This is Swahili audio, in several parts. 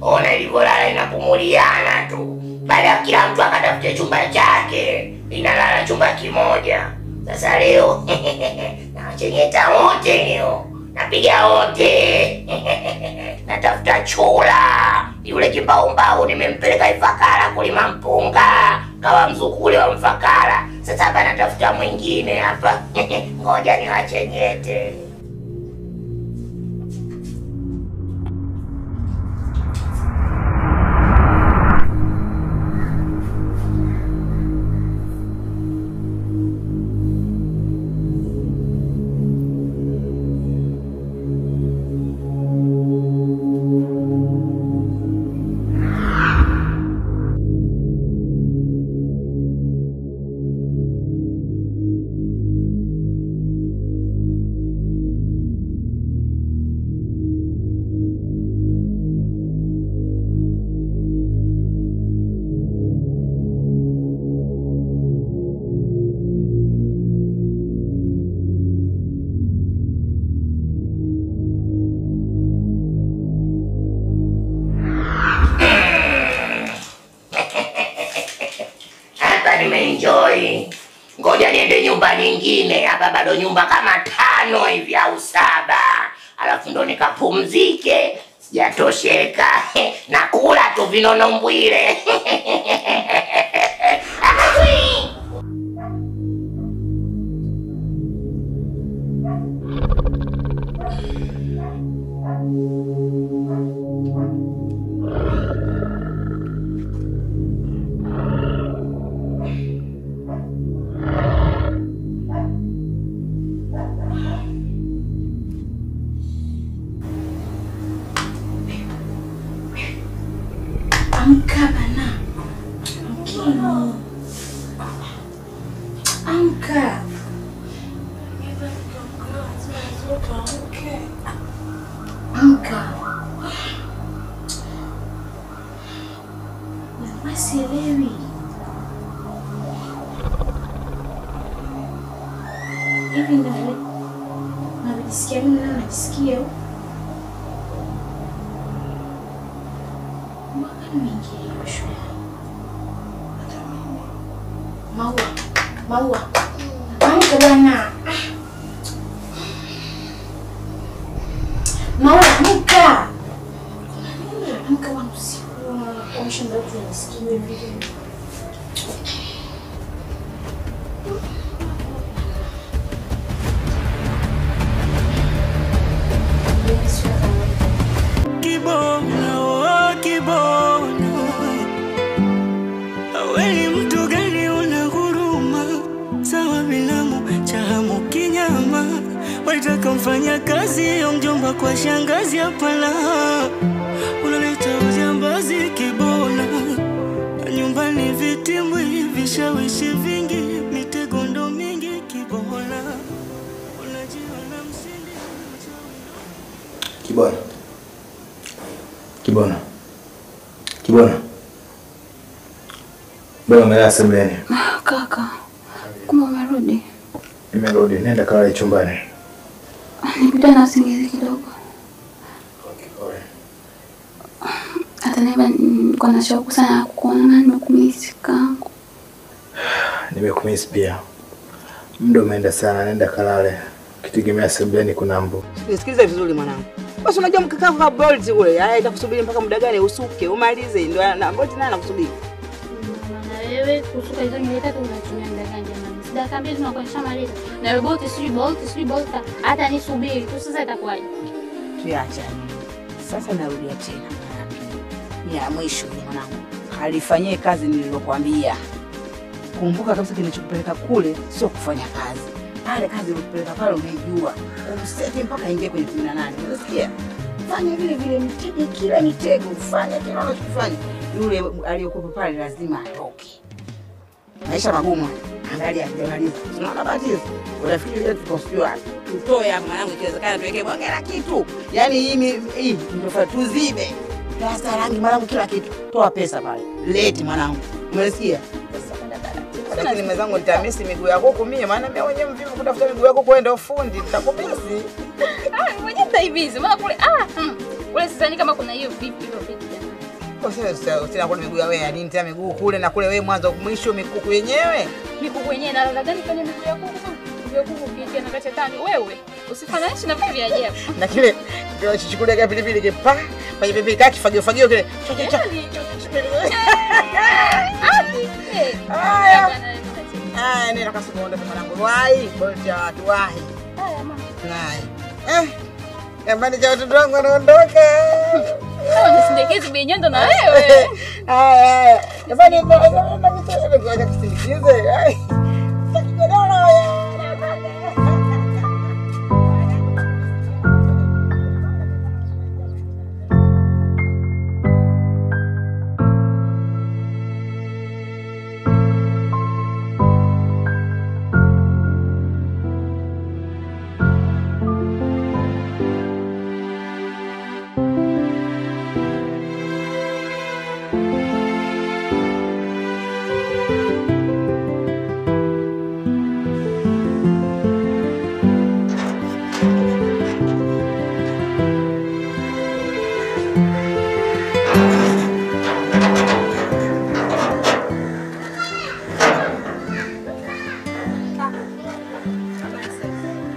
Ona ilivyorala inapumuliana tu. Baada kila mtu akatafuta chumba chake, inalala chumba kimoja. Sasa leo nachenyeta wote leo. Napiga wote. Natafuta chula. Yule kimbaumbau nimempeleka Ifakara kulima mpunga. Kawa mzukule wa Mfakara. Sasa hapa natafuta mwingine hapa. Ngoja niwachenyete. Nimeenjoy. Ngoja niende nyumba nyingine. Hapa bado nyumba kama 5 hivi au 7. Alafu ndo nikapumzike. Sijatosheka. Nakula tu vinono mbwile. Amka bana. Mkino. Amka. Amka. Masielewi. Hivi ndivyo najisikia mimi na najisikia. Maua. Amka bana. Maua, amka. Amka wangu usiku. Amsha ndio tunasikia hivi. Waitakamfanya kazi ya mjomba kwa shangazi hapana. Unaleta ujambazi kibona. Nyumbani vitimbwi vishawishi vingi, mitego ndo mingi kibona. Unajiona msindi. Kibona. Kibona. Kibona. Mbona umelala sebuleni? Kaka. Kumbe umerudi? Nimerudi, nenda kalale chumbani. Nipita na usingizi kidogo. Okay, pole. Hata naiba kwa na shauku sana kukuona na nimekumisi kangu. Nimekumisi pia. Muda umeenda sana, nenda kalale. Kitegemea sebuleni kuna mbu. Nisikilize vizuri mwanangu. Basi unajua mkakao kwa Bolt ule, itakusubiri mpaka muda gani usuke, umalize ndio na Bolt naye anakusubiri. Na wewe kusuka hizo nyeleta tunatumia muda gani jamani? Dakika 2 tunakuwa maliza. Na Bolt si Bolt hata nisubiri tu sasa itakuwaje? Tuacha. Sasa narudia tena ya mwisho mwanangu. Halifanyie kazi niliyokuambia. Kumbuka kabisa kinachokupeleka kule sio kufanya kazi. Pale kazi iliyokupeleka pale umejua. Umseti mpaka ingie kwenye 18. Unasikia? Fanya vile vile mtege kila mitego, ufanye kila unachofanya. Yule aliyokuwa pale lazima atoke. Maisha magumu. Angalia jamaliza. Tunaona batizo. Unafikiri yetu tukosijua. Tutoe hapa mwanangu ikiwezekana tuweke bonge la kitu. Yaani hii ndio tuzibe. Plasta rangi mwanangu kila kitu. Toa pesa pale. Leti mwanangu. Umesikia? Sasa ni mezangu nitamisi miguu yako huko mimi maana mimi mwenyewe mvivu kutafuta miguu yako kwenda ufundi. Nitakupesi. Mwenyewe mtaibizi. Maana kule Ule sidhani kama kuna hiyo vipi jamani. Kwa sababu tena kuna miguu ya wewe, nini tena miguu kule na kule wewe mwanzo mwisho mikuku yenyewe. Mikuku yenyewe na ladha gani kwenye miguu ya kuku? Miguu ya kuku pia na kachetani wewe. Usifananishe na vitu vya ajabu. Na kile ndio chichukulia kwa pilipili kipa. Kwa pilipili kaki fagio kile. Ah, nenda kasumonda kwa mwanangu. Wai, bolja watu wahi. Haya mama. Nai. Jamani cha watoto wangu wanaondoka. Nisindekeze binyondo na wewe. Haya. Jamani ngoja kusindikize. Ai. Takigodoro ya.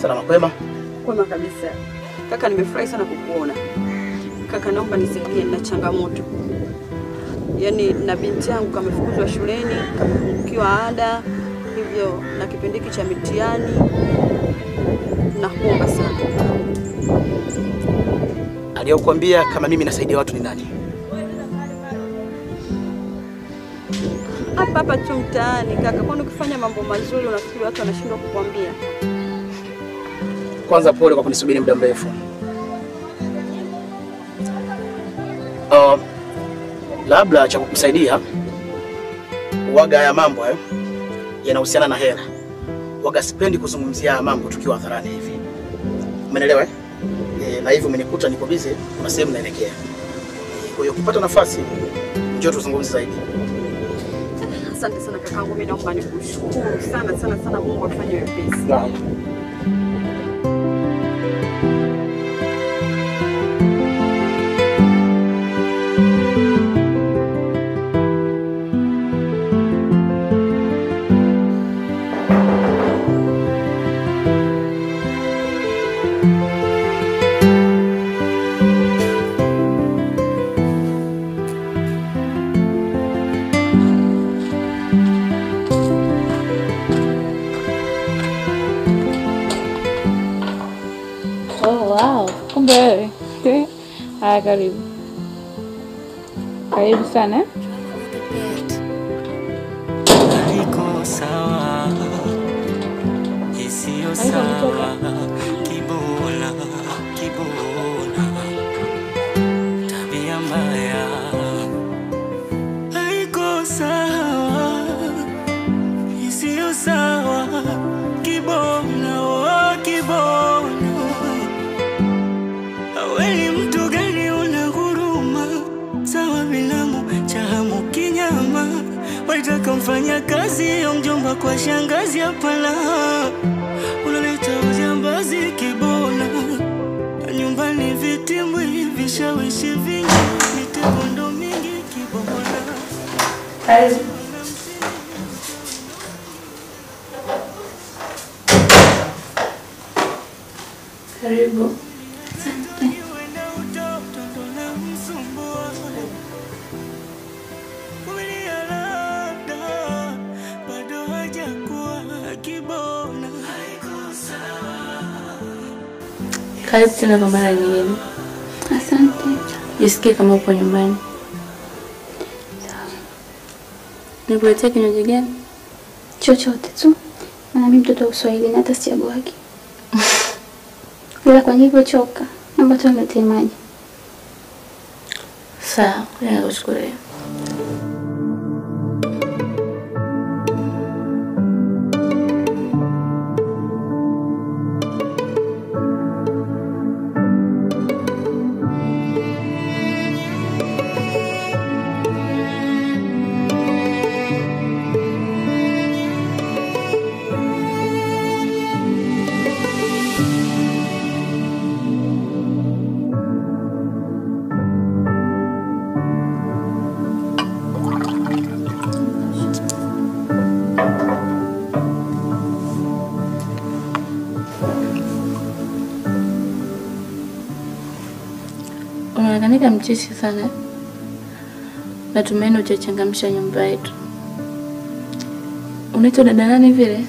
Salama kwema? Kwema kabisa. Kaka, nimefurahi sana kukuona. Kaka, naomba nisaidie na changamoto. Yaani na binti yangu kamefukuzwa shuleni, kamepungukiwa ada, hivyo na kipindi cha mitihani. Nakuomba sana. Aliyokuambia kama mimi nasaidia watu ni nani? Hapa tu mtaani kaka, kwani ukifanya mambo mazuri unafikiri watu wanashindwa kukuambia? Kwanza pole kwa kunisubiri muda mrefu. Labda cha kukusaidia, waga haya mambo hayo yanahusiana na hela. Waga sipendi kuzungumzia haya mambo tukiwa hadharani hivi. Umeelewa? Na hivyo umenikuta niko busy, kuna sehemu naelekea. Kwa hiyo ukipata nafasi njoo tuzungumze zaidi. Asante sana kakaangu, mimi naomba nikushukuru sana Mungu afanye wepesi. Kumbe wewe. Haya, karibu. Karibu sana. Haiko sawa, isiyo sawa, kibona, tabia mbaya. Haiko sawa, isiyo sawa, kibona, kibona. Wewe mtu gani una huruma? Sawa binamu chahamu kinyama. Waitaka mfanya kazi ya mjomba kwa shangazi hapana. Unaleta ujambazi kibona. Nyumbani vitimbwi vishawishi vingi, mitego mingi kibona. Karibu. Karibu tena kwa mara nyingine. Asante. Jisikie kama upo nyumbani. Sawa. Nikuletea kinywaji gani? Chochote tu. Maana mimi mtoto wa Kiswahili na hata sichaguagi. Ila kwa nilivyochoka, naomba tu niletee maji. Sawa, nakuchukulia. Unaonekana mcheshi sana. Natumaini utachangamsha nyumba yetu. Unaitwa dada nani vile?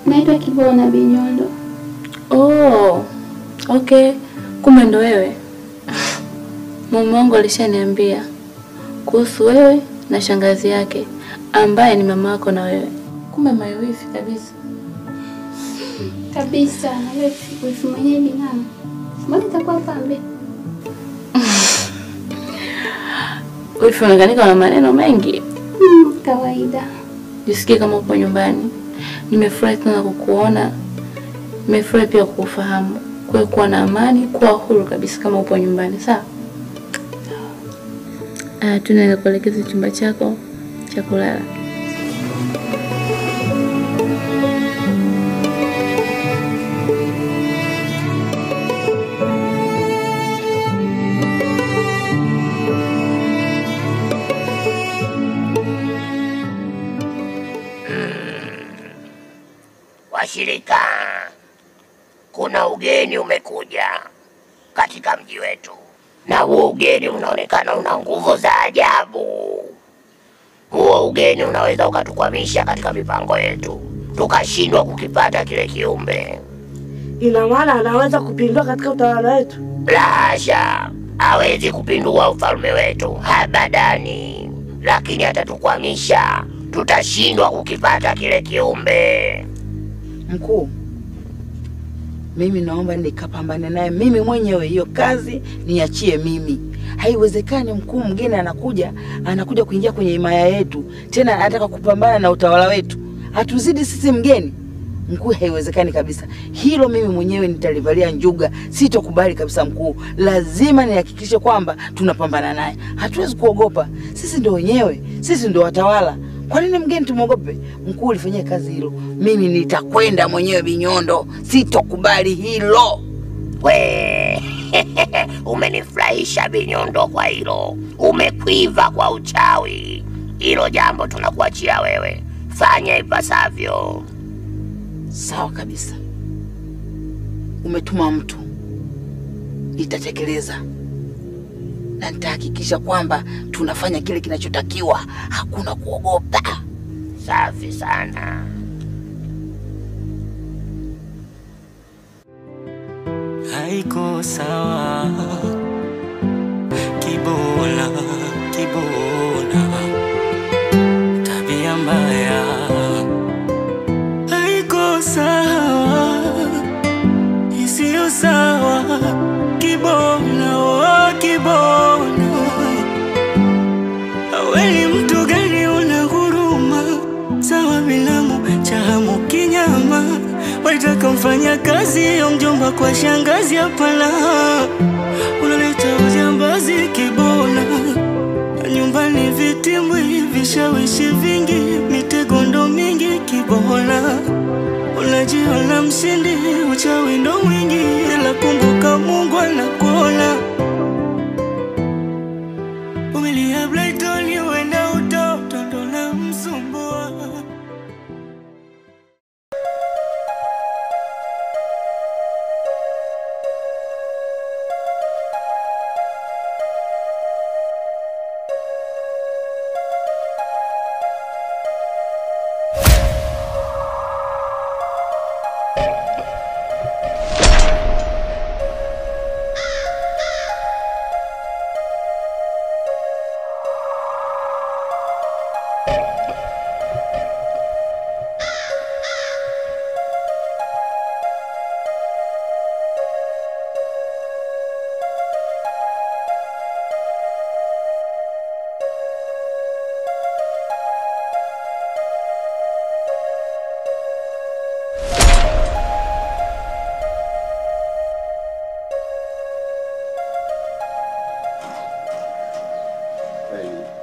Naitwa Kibona Binyondo. Oh, okay. Kumbe ndo wewe. Mume wangu alishaniambia kuhusu wewe na shangazi yake ambaye ni mama yako na wewe. Kumbe maiwifi kabisa. Kabisa, na wifi mwenyewe ni nani? Mbona itakuwa pambe? Wifi unaonekana na maneno mengi. Kawaida. Jisikie kama upo nyumbani. Nimefurahi sana kukuona. Nimefurahi pia kukufahamu. Kwa kuwa na amani, kuwa huru kabisa kama upo nyumbani, sawa? Tunaenda kuelekeza chumba chako cha kulala. Washirika, kuna ugeni umekuja katika mji wetu. Na huo ugeni unaonekana una nguvu za ajabu. Huo ugeni unaweza ukatukwamisha katika mipango yetu, tukashindwa kukipata kile kiumbe. Ina maana anaweza kupindua katika utawala wetu? La hasha, hawezi kupindua ufalme wetu habadani, lakini atatukwamisha, tutashindwa kukipata kile kiumbe. Mkuu, mimi naomba nikapambane naye mimi mwenyewe, hiyo kazi niachie mimi. Haiwezekani mkuu mgeni anakuja kuingia kwenye himaya yetu, tena anataka kupambana na utawala wetu. Hatuzidi sisi mgeni. Mkuu, haiwezekani kabisa. Hilo mimi mwenyewe nitalivalia njuga, sitokubali kabisa mkuu. Lazima nihakikishe kwamba tunapambana naye. Hatuwezi kuogopa. Sisi ndio wenyewe, sisi ndio watawala. Kwa nini mgeni tumuogope? Mkuu, ulifanyia kazi hilo. Mimi nitakwenda mwenyewe Binyondo. Sitokubali hilo. We, umenifurahisha Binyondo kwa hilo. Umekwiva kwa uchawi. Hilo jambo tunakuachia wewe. Fanya ipasavyo. Sawa kabisa. Umetuma mtu. Nitatekeleza. Na nitahakikisha kwamba tunafanya kile kinachotakiwa. Hakuna kuogopa. Safi sana. Haiko sawa. Kibona, tabia mbaya. Haiko sawa, isiyo sawa. Kibona, oh Kibona, wewe mtu gani una huruma? Sawa bilamu cha hamu kinyama, waitaka mfanya kazi ya mjomba kwa shangazi hapana. Unaleta ujambazi Kibona, nyumbani vitimbwi vishawishi vingi, mitego ndo mingi Kibona. Unajiona mshindi, uchawi ndo mwingi, ila kumbuka Mungu anakuona. Umelia Blyton, uenda utoto ndo na msumbua.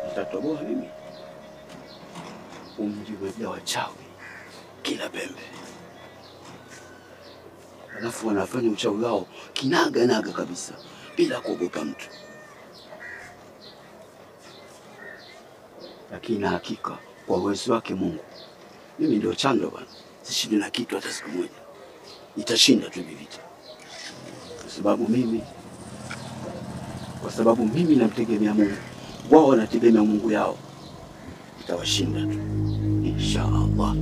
Nitatoboa mimi. Umji umejaa wachawi kila pembe. Alafu wanafanya uchawi wao kinaga naga kabisa bila kuogopa mtu. Lakini hakika kwa uwezo wake Mungu, mimi ndio chanzo bwana. Sishindi na kitu hata siku moja. Nitashinda tu vita. Kwa sababu mimi kwa sababu mimi namtegemea Mungu, wao wanategemea Mungu yao. Nitawashinda tu insha Allah.